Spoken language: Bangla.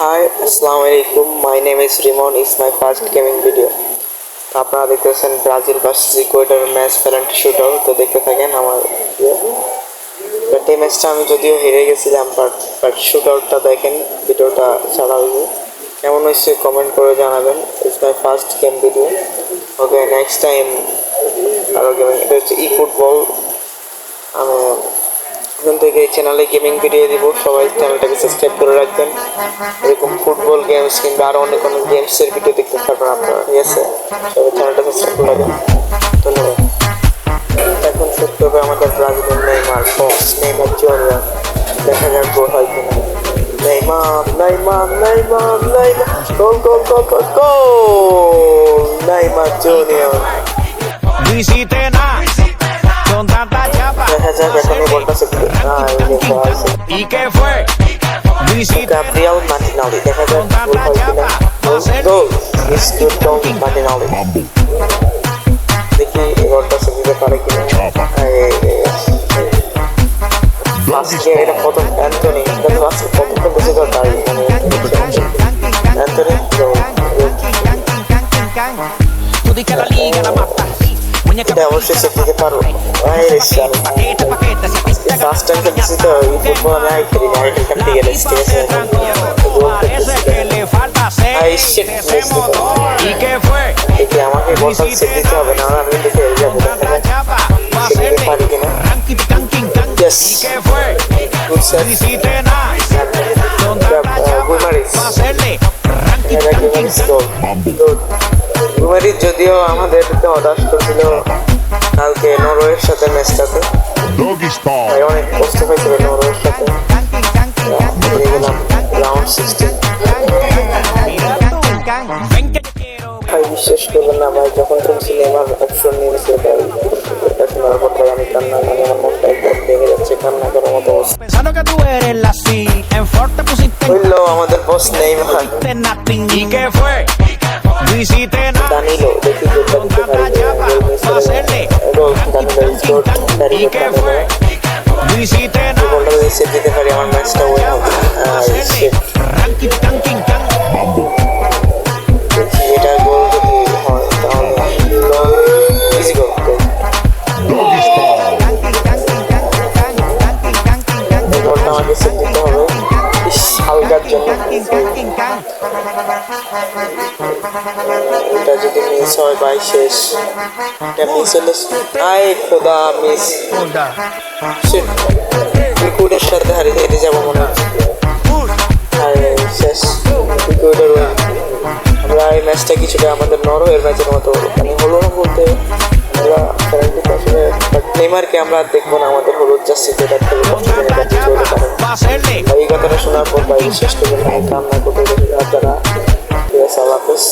Hi, Assalamu alaikum. My name is Rimon. It's my first gaming video. আপনারা দেখতেছেন Brazil versus Ecuador match penalty shootout. তো দেখতে থাকেন আমার এই ম্যাচটা আমি যদিও হেরে গেছিলাম, বাট শুটআউটটা দেখেন, ভিডিওটা ছাড়া হয়েছে কেমন হয়েছে কমেন্ট করে জানাবেন। It's my first game video. Okay, next time আরও গেমিং, এটা হচ্ছে ই ফুটবল। আমি এখন থেকে এই চ্যানেলে গেমিং ভিডিও দিব, সবাই চ্যানেলটাকে সাবস্ক্রাইব করে রাখবেন। এরকম ফুটবল গেমস কিংবা আরও অনেক অনেক গেমসের ভিডিও দেখতে থাকবেন আপনারা, ঠিক আছে? সবাই চ্যানেলটা সাবস্ক্রাইব করে রাখবেন, ধন্যবাদ। এখন সত্যি হবে আমাদের ব্রাজিলের নেইমার জুনিয়র, দেখা যাক গোল হয় কিনা। Neymar goal goal goal goal goal! Neymar junior. দেখা যাক এখন এই বলটা Gabriel Martinelli, দেখা যাক গোল হয় কিনা। গোল! Martinelli, দেখি এই বলটা দিতে পারে কিনা। আজকে এটা প্রথম অ্যান্টনি, আজকে প্রথম বেশি করে দাঁড়িয়ে অ্যান্টনি এটা অবশ্যই সে দিতে পারবো। ফার্স্ট টাইম খেলতেছি তো এই ফুটবল, আমি আগে খেলি না, এখান থেকে গেছি, ঠিক আছে? দেখি আমাকে বলটা সেট দিতে হবে, না আমি কিন্তু হেরে যাবো। সেট পারি কিনা। Yes, good set. গুমারিস যদিও আমাদের হতাশ করছিল কালকে নরওয়ের সাথে ম্যাচটাতে, তাই অনেক কষ্ট পাইছিল নরওয়ের সাথে। গেলাম রাউন্ড 16। ভাই বিশ্বাস করবেন না ভাই, যখন শুনছি নেইমার অপশন নিয়েছে এটা শোনার পর ভাই আমি কান্না, মানে আমার মনটা একদম ভেঙে যাচ্ছে, কান্না করার মতো অবস্থা। হইলো আমাদের বস নেইমার। দানিলো, দেখি গোলটা দিতে পারি। গোল, দানিলো স্কোর, গোলটা যদি সেট দিতে পারি আমার ম্যাচটা উইন হবে। দেখি এটা গোল যদি হয় তাহলে ইজি গোল। গোলটা আমাকে সেট দিতে হবে হালকার জন্য। এটা যদি মিস হয় ভাই শেষ। এটা মিস হলে আই খোদা, মিস। ইকুয়েডরের সাথে হেরে যাবো মনে হচ্ছে। শেষ, ইকুয়েডর। আমরা এই ম্যাচটা কিছুটা আমাদের নরওয়ের ম্যাচের মতো মানে হলো না বলতে, আমরা আসলে নেইমারকে আমরা দেখবো না, আমাদের হলুদ জার্সি যেটা থেকে কষ্ট করে যাচ্ছে চলে পারে। এই কথাটা শোনার পর ভাই বিশ্বাস করবেন আমি কান্না করতে যারা। ঠিক আছে, আল্লাহ হাফেজ।